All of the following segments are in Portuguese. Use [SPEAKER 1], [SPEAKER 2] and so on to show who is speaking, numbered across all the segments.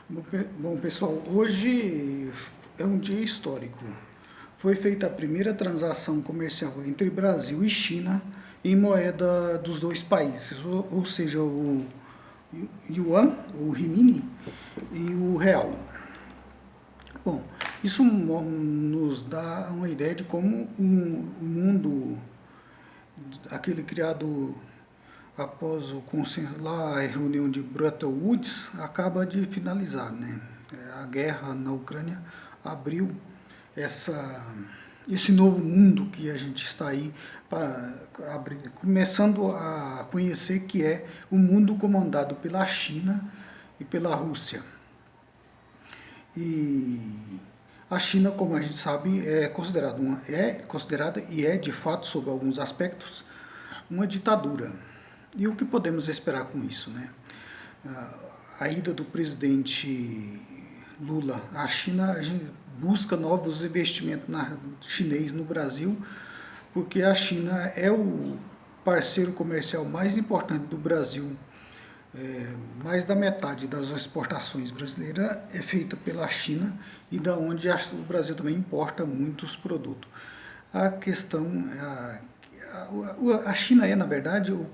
[SPEAKER 1] Bom, pessoal, hoje é um dia histórico. Foi feita a primeira transação comercial entre Brasil e China em moeda dos dois países, ou seja, o yuan, o renminbi e o real. Bom, isso nos dá uma ideia de como o mundo, aquele criado após o consenso lá, a reunião de Bretton Woods, acaba de finalizar, né? A guerra na Ucrânia abriu essa, esse novo mundo que a gente está aí começando a conhecer, que é o mundo comandado pela China e pela Rússia. E a China, como a gente sabe, é considerada e é de fato, sob alguns aspectos, uma ditadura. E o que podemos esperar com isso, né? A ida do presidente Lula à China, a gente busca novos investimentos chinês no Brasil, porque a China é o parceiro comercial mais importante do Brasil. Mais da metade das exportações brasileiras é feita pela China e da onde o Brasil também importa muitos produtos. A questão, a China é, na verdade, o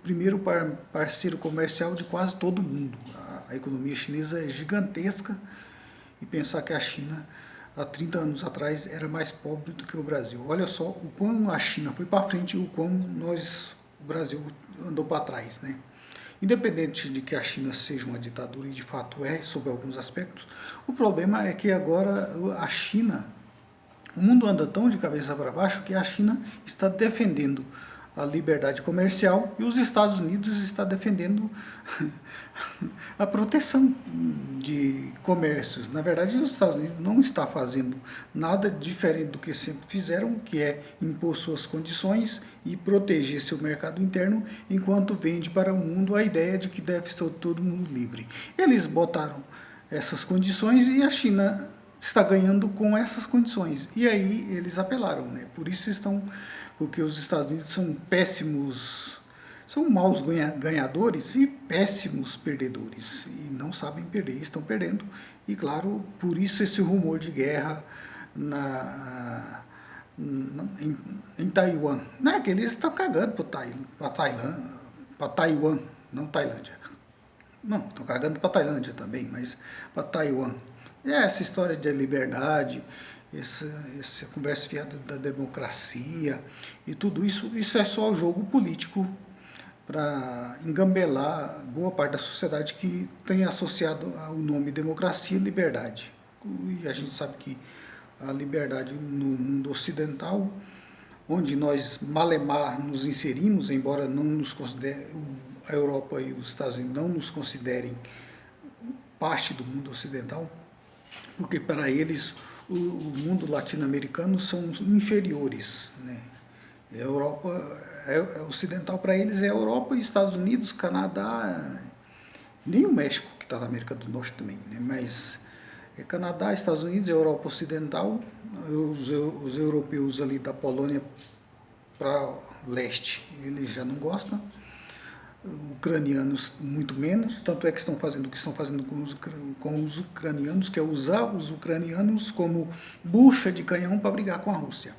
[SPEAKER 1] primeiro parceiro comercial de quase todo mundo. A economia chinesa é gigantesca e pensar que a China, há 30 anos atrás, era mais pobre do que o Brasil. Olha só o quão a China foi para frente e o quão o Brasil, andou para trás, né? Independente de que a China seja uma ditadura, e de fato é, sob alguns aspectos, o problema é que agora a China, o mundo anda tão de cabeça para baixo que a China está defendendo a liberdade comercial e os Estados Unidos está defendendo a proteção de comércios. Na verdade, os Estados Unidos não está fazendo nada diferente do que sempre fizeram, que é impor suas condições e proteger seu mercado interno, enquanto vende para o mundo a ideia de que deve ser todo mundo livre. Eles botaram essas condições e a China está ganhando com essas condições. E aí eles apelaram, né? Por isso porque os Estados Unidos são péssimos, são maus ganhadores e péssimos perdedores. E não sabem perder, estão perdendo. E claro, por isso esse rumor de guerra em Taiwan. Não é que eles estão cagando para Taiwan, não Tailândia. Não, estão cagando para Tailândia também, mas para Taiwan. E essa história de liberdade, essa conversa fiada da democracia e tudo isso, isso é só jogo político para engambelar boa parte da sociedade que tem associado ao nome democracia e liberdade. E a gente sabe que a liberdade no mundo ocidental, onde nós malemar nos inserimos, embora não nos considere, a Europa e os Estados Unidos não nos considerem parte do mundo ocidental, porque para eles o mundo latino-americano são inferiores, né? A Europa ocidental para eles é a Europa, Estados Unidos, Canadá, nem o México, que está na América do Norte também, né? Mas é Canadá, Estados Unidos, Europa Ocidental, os europeus ali da Polônia para leste, eles já não gostam, ucranianos muito menos, tanto é que estão fazendo o que estão fazendo com os ucranianos, que é usar os ucranianos como bucha de canhão para brigar com a Rússia.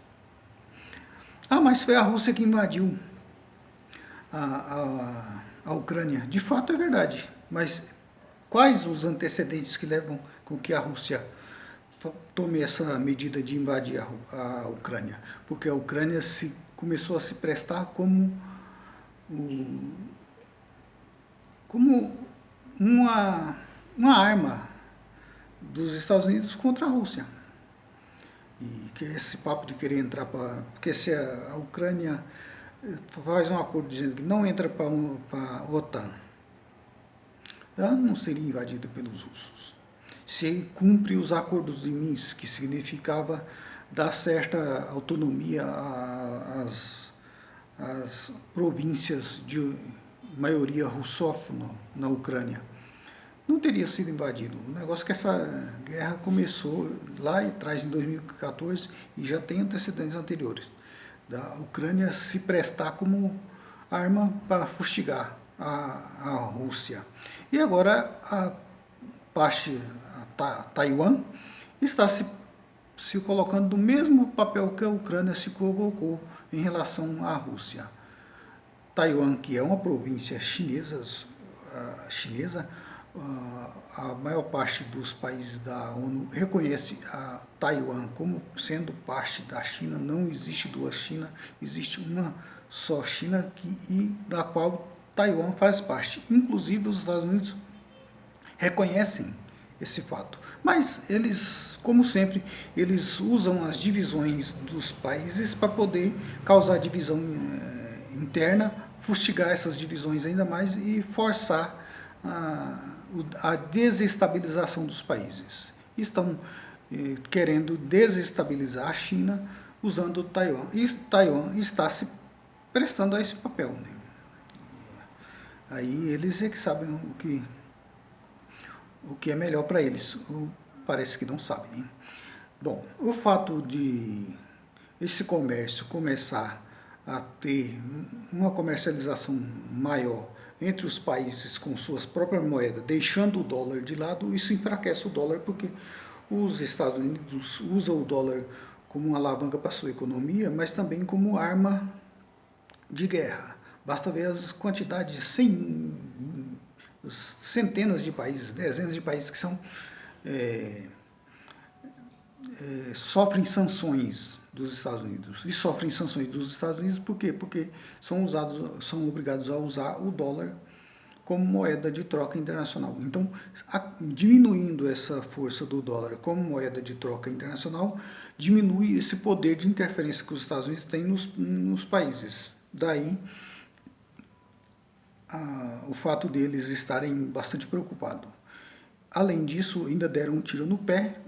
[SPEAKER 1] Ah, mas foi a Rússia que invadiu a Ucrânia. De fato é verdade, mas quais os antecedentes que levam com que a Rússia tome essa medida de invadir a Ucrânia? Porque a Ucrânia começou a se prestar como uma arma dos Estados Unidos contra a Rússia. E que esse papo de querer entrar para... Porque se a Ucrânia faz um acordo dizendo que não entra para a OTAN, ela não seria invadida pelos russos. Se cumpre os acordos de Minsk, que significava dar certa autonomia às províncias de maioria russófona na Ucrânia, não teria sido invadido. O negócio é que essa guerra começou lá atrás, em 2014, e já tem antecedentes anteriores. Da Ucrânia se prestar como arma para fustigar a Rússia. E agora parte, Taiwan, está se colocando no mesmo papel que a Ucrânia se colocou em relação à Rússia. Taiwan, que é uma província chinesa, a maior parte dos países da ONU reconhece a Taiwan como sendo parte da China. Não existe duas Chinas, existe uma só China e da qual Taiwan faz parte. Inclusive os Estados Unidos reconhecem esse fato. Mas eles, como sempre, eles usam as divisões dos países para poder causar divisão interna, fustigar essas divisões ainda mais e forçar a desestabilização dos países. Estão querendo desestabilizar a China usando Taiwan. E Taiwan está se prestando a esse papel, né? Aí eles é que sabem o que é melhor para eles. Parece que não sabem, né? Bom, o fato de esse comércio começar a ter uma comercialização maior entre os países com suas próprias moedas, deixando o dólar de lado, isso enfraquece o dólar, porque os Estados Unidos usam o dólar como uma alavanca para a sua economia, mas também como arma de guerra. Basta ver as quantidades, centenas de países, dezenas de países que sofrem sanções dos Estados Unidos. E sofrem sanções dos Estados Unidos por quê? Porque são obrigados a usar o dólar como moeda de troca internacional. Então, diminuindo essa força do dólar como moeda de troca internacional, diminui esse poder de interferência que os Estados Unidos têm nos países. Daí o fato deles estarem bastante preocupados. Além disso, ainda deram um tiro no pé,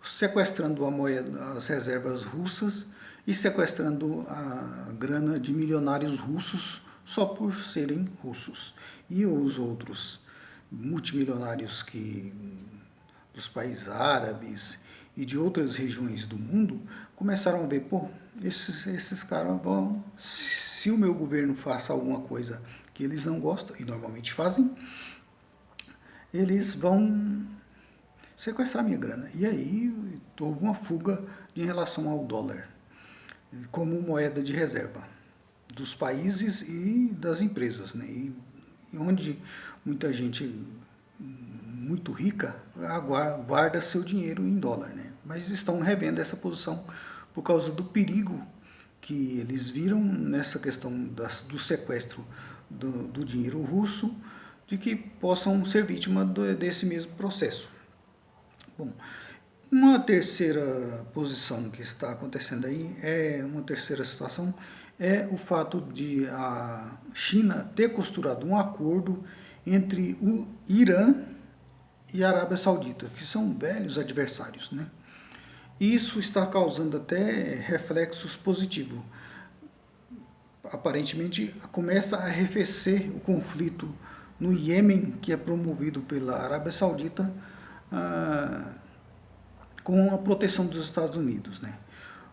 [SPEAKER 1] sequestrando a moeda, as reservas russas e sequestrando a grana de milionários russos só por serem russos. E os outros multimilionários dos países árabes e de outras regiões do mundo começaram a ver, pô, esses caras vão, se o meu governo faça alguma coisa que eles não gostam, e normalmente fazem, eles vão sequestrar minha grana. E aí houve uma fuga em relação ao dólar, como moeda de reserva dos países e das empresas, né? E onde muita gente muito rica guarda seu dinheiro em dólar, né? Mas estão revendo essa posição por causa do perigo que eles viram nessa questão do sequestro do dinheiro russo, de que possam ser vítima desse mesmo processo. Bom, uma terceira posição que está acontecendo aí, uma terceira situação, é o fato de a China ter costurado um acordo entre o Irã e a Arábia Saudita, que são velhos adversários, né? E isso está causando até reflexos positivos. Aparentemente começa a arrefecer o conflito no Iêmen, que é promovido pela Arábia Saudita, com a proteção dos Estados Unidos, né?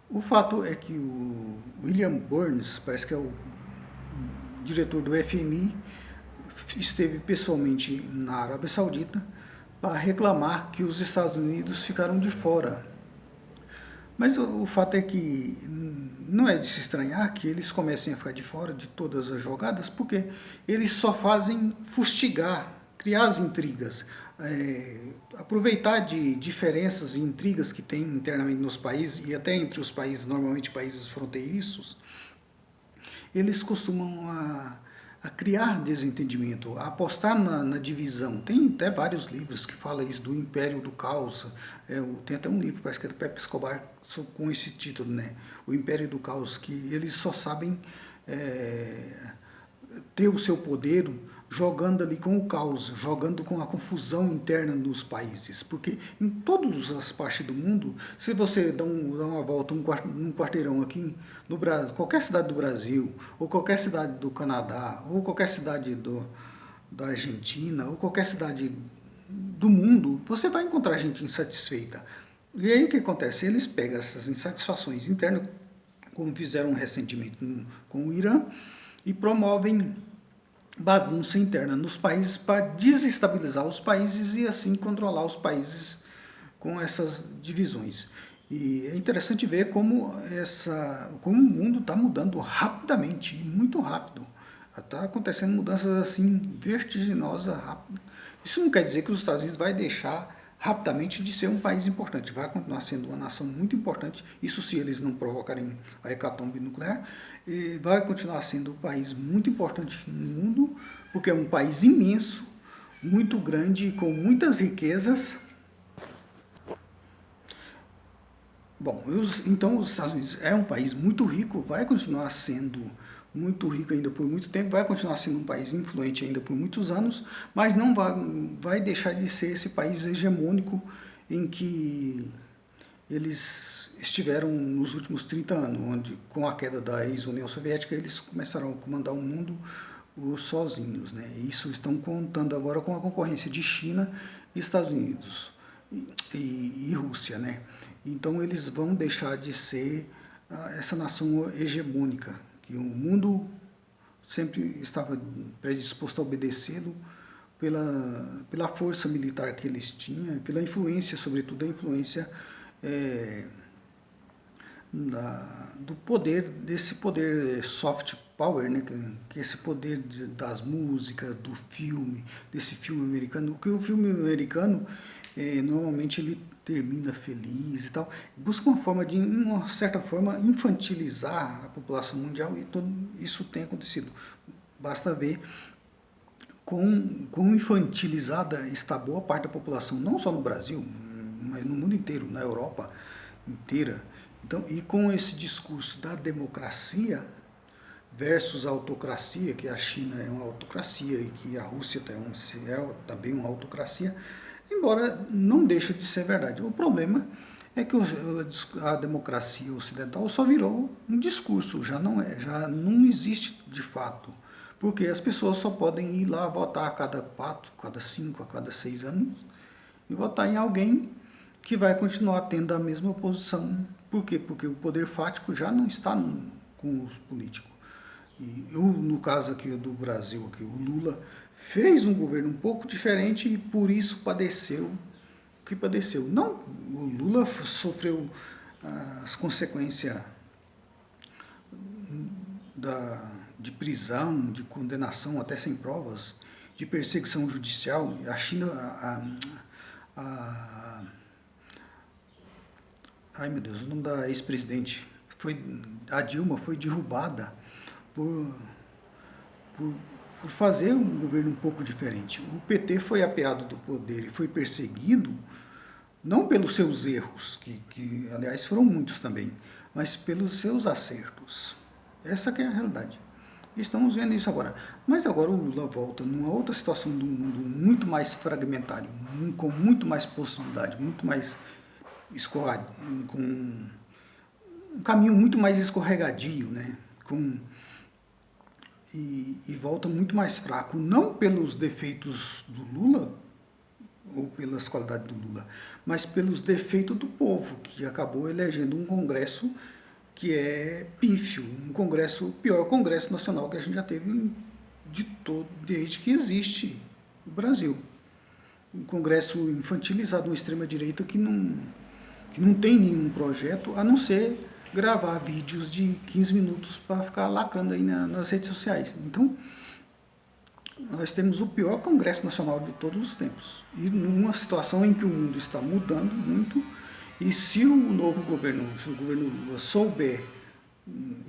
[SPEAKER 1] O fato é que o William Burns, parece que é o diretor do FMI, esteve pessoalmente na Arábia Saudita para reclamar que os Estados Unidos ficaram de fora. Mas o fato é que não é de se estranhar que eles comecem a ficar de fora de todas as jogadas, porque eles só fazem fustigar, criar as intrigas, aproveitar de diferenças e intrigas que tem internamente nos países e até entre os países, normalmente países fronteiriços. Eles costumam a criar desentendimento, a apostar na divisão. Tem até vários livros que falam isso, do Império do Caos. Tem até um livro, parece que é do Pepe Escobar, com esse título, né? O Império do Caos, que eles só sabem ter o seu poder jogando ali com o caos, jogando com a confusão interna nos países, porque em todas as partes do mundo, se você dá uma volta num quarteirão aqui no Brasil, qualquer cidade do Brasil, ou qualquer cidade do Canadá, ou qualquer cidade da Argentina, ou qualquer cidade do mundo, você vai encontrar gente insatisfeita. E aí o que acontece? Eles pegam essas insatisfações internas, como fizeram recentemente com o Irã, e promovem bagunça interna nos países para desestabilizar os países e assim controlar os países com essas divisões. E é interessante ver como o mundo está mudando rapidamente, muito rápido. Está acontecendo mudanças assim vertiginosas, rápidas. Isso não quer dizer que os Estados Unidos vai deixar rapidamente de ser um país importante. Vai continuar sendo uma nação muito importante, isso se eles não provocarem a hecatombe nuclear, e vai continuar sendo um país muito importante no mundo, porque é um país imenso, muito grande, com muitas riquezas. Bom, então os Estados Unidos é um país muito rico, vai continuar sendo muito rico ainda por muito tempo, vai continuar sendo um país influente ainda por muitos anos, mas não vai deixar de ser esse país hegemônico em que eles estiveram nos últimos 30 anos, onde com a queda da ex-União Soviética eles começaram a comandar o mundo sozinhos, né? E isso estão contando agora com a concorrência de China e Estados Unidos e Rússia, né? Então eles vão deixar de ser essa nação hegemônica, que o mundo sempre estava predisposto a obedecê-lo pela força militar que eles tinham, pela influência, sobretudo a influência do poder, desse poder soft power, né, que esse poder das músicas, do filme, desse filme americano, porque o filme americano normalmente ele termina feliz e tal, busca uma forma de, uma certa forma, infantilizar a população mundial, e tudo isso tem acontecido. Basta ver quão infantilizada está boa parte da população, não só no Brasil, mas no mundo inteiro, na Europa inteira. Então, e com esse discurso da democracia versus a autocracia, que a China é uma autocracia e que a Rússia é também uma autocracia, embora não deixe de ser verdade. O problema é que a democracia ocidental só virou um discurso, já não existe de fato. Porque as pessoas só podem ir lá votar a cada 4, a cada 5, a cada 6 anos e votar em alguém que vai continuar tendo a mesma posição. Por quê? Porque o poder fático já não está com os políticos. E no caso aqui do Brasil, aqui, o Lula fez um governo um pouco diferente e por isso padeceu o que padeceu. Não, o Lula sofreu as consequências de prisão, de condenação até sem provas, de perseguição judicial. A China, ai meu Deus, o nome da ex-presidente, a Dilma foi derrubada por, por, por fazer um governo um pouco diferente. O PT foi apeado do poder e foi perseguido, não pelos seus erros, que aliás foram muitos também, mas pelos seus acertos. Essa que é a realidade. Estamos vendo isso agora. Mas agora o Lula volta numa outra situação do mundo muito mais fragmentário, com muito mais possibilidade, muito mais com um caminho muito mais escorregadio, né? E volta muito mais fraco, não pelos defeitos do Lula, ou pelas qualidades do Lula, mas pelos defeitos do povo, que acabou elegendo um Congresso que é pífio, um Congresso, o pior Congresso Nacional que a gente já teve desde que existe o Brasil. Um Congresso infantilizado, uma extrema-direita que não tem nenhum projeto, a não ser gravar vídeos de 15 minutos para ficar lacrando aí nas redes sociais. Então, nós temos o pior Congresso Nacional de todos os tempos. E numa situação em que o mundo está mudando muito, e se o novo governo, se o governo Lula souber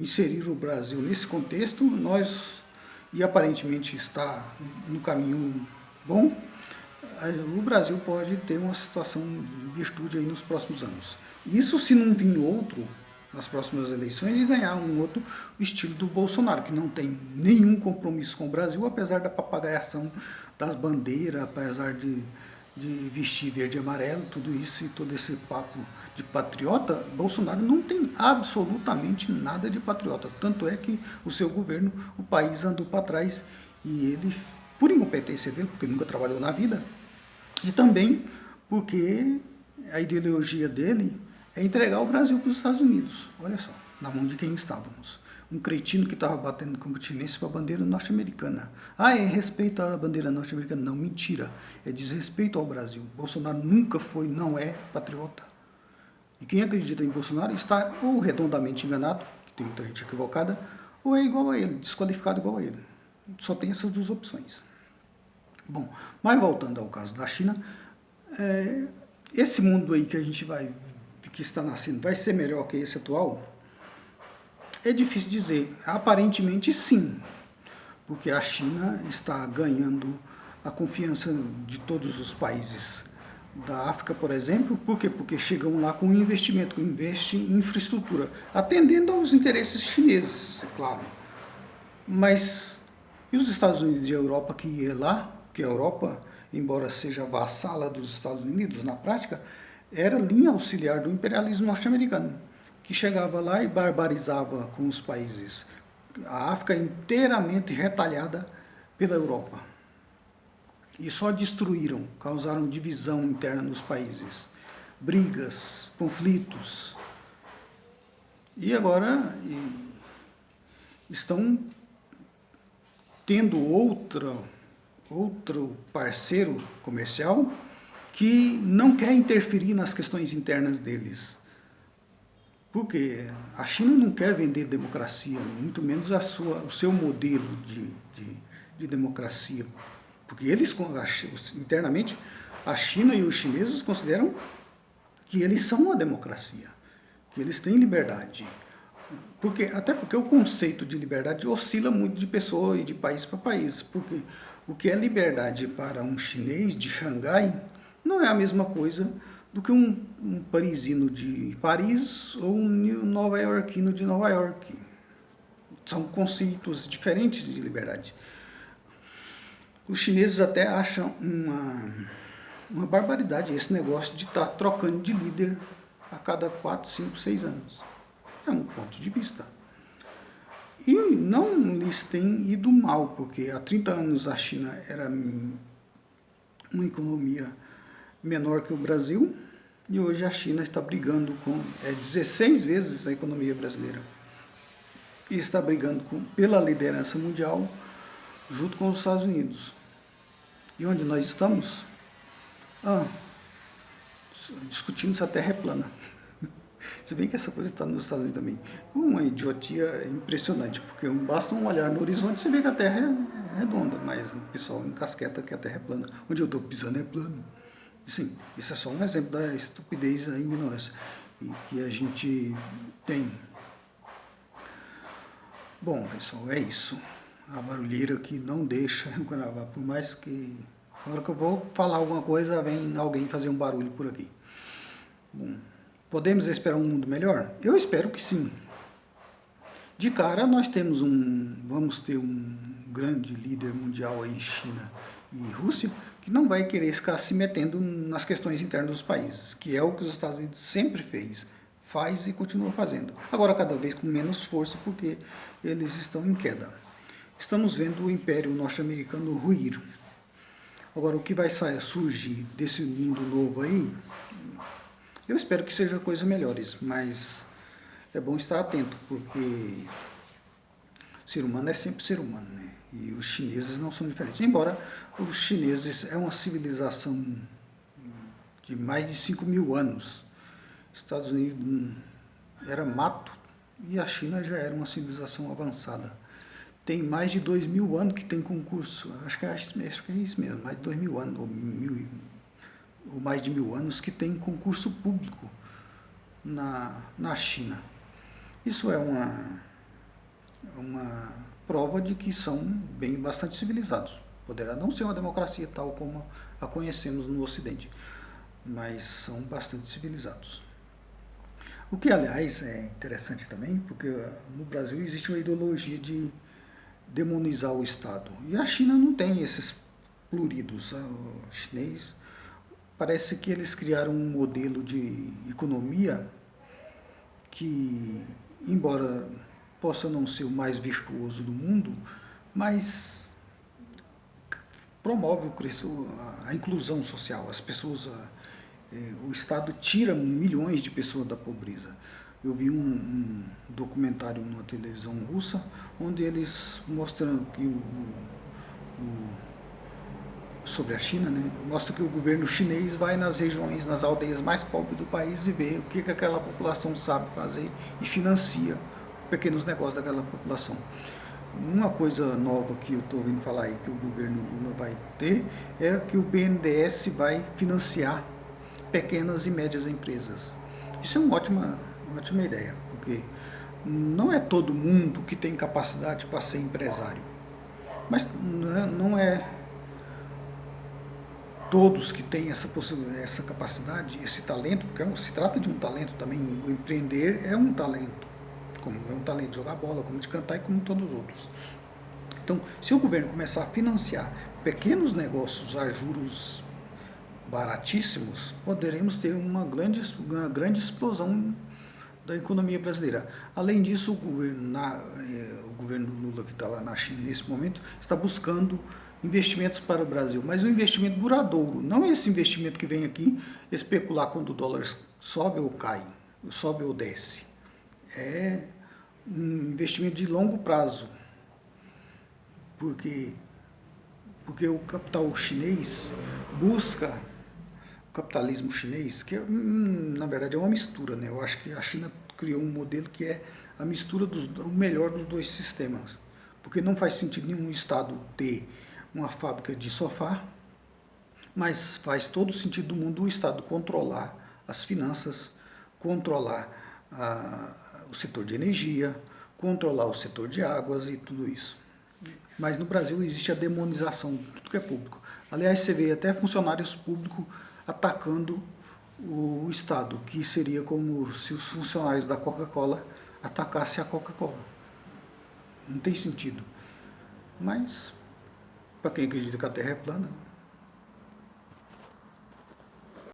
[SPEAKER 1] inserir o Brasil nesse contexto, e aparentemente está no caminho bom, o Brasil pode ter uma situação de virtude aí nos próximos anos. Isso se não vir outro nas próximas eleições e ganhar um outro estilo do Bolsonaro, que não tem nenhum compromisso com o Brasil, apesar da papagaiação das bandeiras, apesar de vestir verde e amarelo, tudo isso e todo esse papo de patriota. Bolsonaro não tem absolutamente nada de patriota. Tanto é que o seu governo, o país andou para trás e ele, por incompetência dele, porque nunca trabalhou na vida, e também porque a ideologia dele é entregar o Brasil para os Estados Unidos. Olha só, na mão de quem estávamos. um cretino que estava batendo continência para a bandeira norte-americana. Ah, é respeito à bandeira norte-americana. Não, mentira. É desrespeito ao Brasil. Bolsonaro nunca foi, não é patriota. E quem acredita em Bolsonaro está ou redondamente enganado, que tem muita gente equivocada, ou é igual a ele, desqualificado igual a ele. Só tem essas duas opções. Bom, mas voltando ao caso da China, esse mundo aí que está nascendo, vai ser melhor que esse atual? É difícil dizer. Aparentemente sim, porque a China está ganhando a confiança de todos os países da África, por exemplo. Por quê? Porque chegam lá com investimento, investe em infraestrutura, atendendo aos interesses chineses, é claro. Mas e os Estados Unidos e a Europa que ia lá? Que a Europa, embora seja vassala dos Estados Unidos, na prática, era linha auxiliar do imperialismo norte-americano, que chegava lá e barbarizava com os países. A África inteiramente retalhada pela Europa. E só destruíram, causaram divisão interna nos países, brigas, conflitos. E agora estão tendo outro parceiro comercial que não quer interferir nas questões internas deles. Porque a China não quer vender democracia, muito menos o seu modelo de democracia. Porque eles, internamente, a China e os chineses consideram que eles são uma democracia, que eles têm liberdade. Até porque o conceito de liberdade oscila muito de pessoa e de país para país. Porque o que é liberdade para um chinês de Xangai não é a mesma coisa do que um parisino de Paris ou um nova-iorquino de Nova York. São conceitos diferentes de liberdade. Os chineses até acham uma barbaridade esse negócio de estar trocando de líder a cada 4, 5, 6 anos. É um ponto de vista. E não lhes tem ido mal, porque há 30 anos a China era uma economia menor que o Brasil, e hoje a China está brigando com 16 vezes a economia brasileira. E está brigando pela liderança mundial junto com os Estados Unidos. E onde nós estamos? Discutindo se a Terra é plana. Se bem que essa coisa está nos Estados Unidos também. Uma idiotia impressionante, porque basta um olhar no horizonte e você vê que a Terra é redonda, mas o pessoal encasqueta que a Terra é plana. Onde eu estou pisando é plano. E, sim, isso é só um exemplo da estupidez, da ignorância que a gente tem. Bom, pessoal, é isso. A barulheira que não deixa eu gravar, por mais que na hora que eu vou falar alguma coisa, vem alguém fazer um barulho por aqui. Bom, podemos esperar um mundo melhor? Eu espero que sim. De cara, vamos ter um grande líder mundial aí, China e Rússia, que não vai querer ficar se metendo nas questões internas dos países, que é o que os Estados Unidos sempre faz e continua fazendo. Agora, cada vez com menos força, porque eles estão em queda. Estamos vendo o Império Norte-Americano ruir. Agora, o que vai surgir desse mundo novo aí, eu espero que sejam coisas melhores, mas é bom estar atento, porque ser humano é sempre ser humano, né? E os chineses não são diferentes. Embora os chineses é uma civilização de mais de 5.000 anos. Estados Unidos era mato e a China já era uma civilização avançada. Tem mais de 2.000 anos que tem concurso. Acho que é isso mesmo, mais de 2.000 anos, ou mais de 1.000 anos que tem concurso público na China. Isso é uma prova de que são bastante civilizados. Poderá não ser uma democracia tal como a conhecemos no Ocidente, mas são bastante civilizados. O que, aliás, é interessante também, porque no Brasil existe uma ideologia de demonizar o Estado. E a China não tem esses pluridos. O chinês, parece que eles criaram um modelo de economia que, embora possa não ser o mais virtuoso do mundo, mas promove a inclusão social. As pessoas, o Estado tira milhões de pessoas da pobreza. Eu vi um documentário numa televisão russa, onde eles mostram que sobre a China, né, mostra que o governo chinês vai nas regiões, nas aldeias mais pobres do país e vê o que aquela população sabe fazer e financia pequenos negócios daquela população. Uma coisa nova que eu estou ouvindo falar aí que o governo Lula vai ter é que o BNDES vai financiar pequenas e médias empresas. Isso é uma ótima ideia, porque não é todo mundo que tem capacidade para ser empresário, mas não é todos que têm essa capacidade, esse talento, porque se trata de um talento também, o empreender é um talento, como é um talento de jogar bola, como de cantar e como todos os outros. Então, se o governo começar a financiar pequenos negócios a juros baratíssimos, poderemos ter uma grande explosão da economia brasileira. Além disso, o governo Lula, que está lá na China nesse momento, está buscando investimentos para o Brasil, mas um investimento duradouro, não esse investimento que vem aqui especular quando o dólar sobe ou cai, sobe ou desce. É um investimento de longo prazo, porque o capital chinês busca o capitalismo chinês, que na verdade é uma mistura, né? Eu acho que a China criou um modelo que é a mistura o melhor dos dois sistemas, porque não faz sentido nenhum Estado ter uma fábrica de sofá, mas faz todo o sentido do mundo o Estado controlar as finanças, controlar o setor de energia, controlar o setor de águas e tudo isso. Mas no Brasil existe a demonização de tudo que é público. Aliás, você vê até funcionários públicos atacando o Estado, que seria como se os funcionários da Coca-Cola atacassem a Coca-Cola. Não tem sentido. Mas, para quem acredita que a Terra é plana,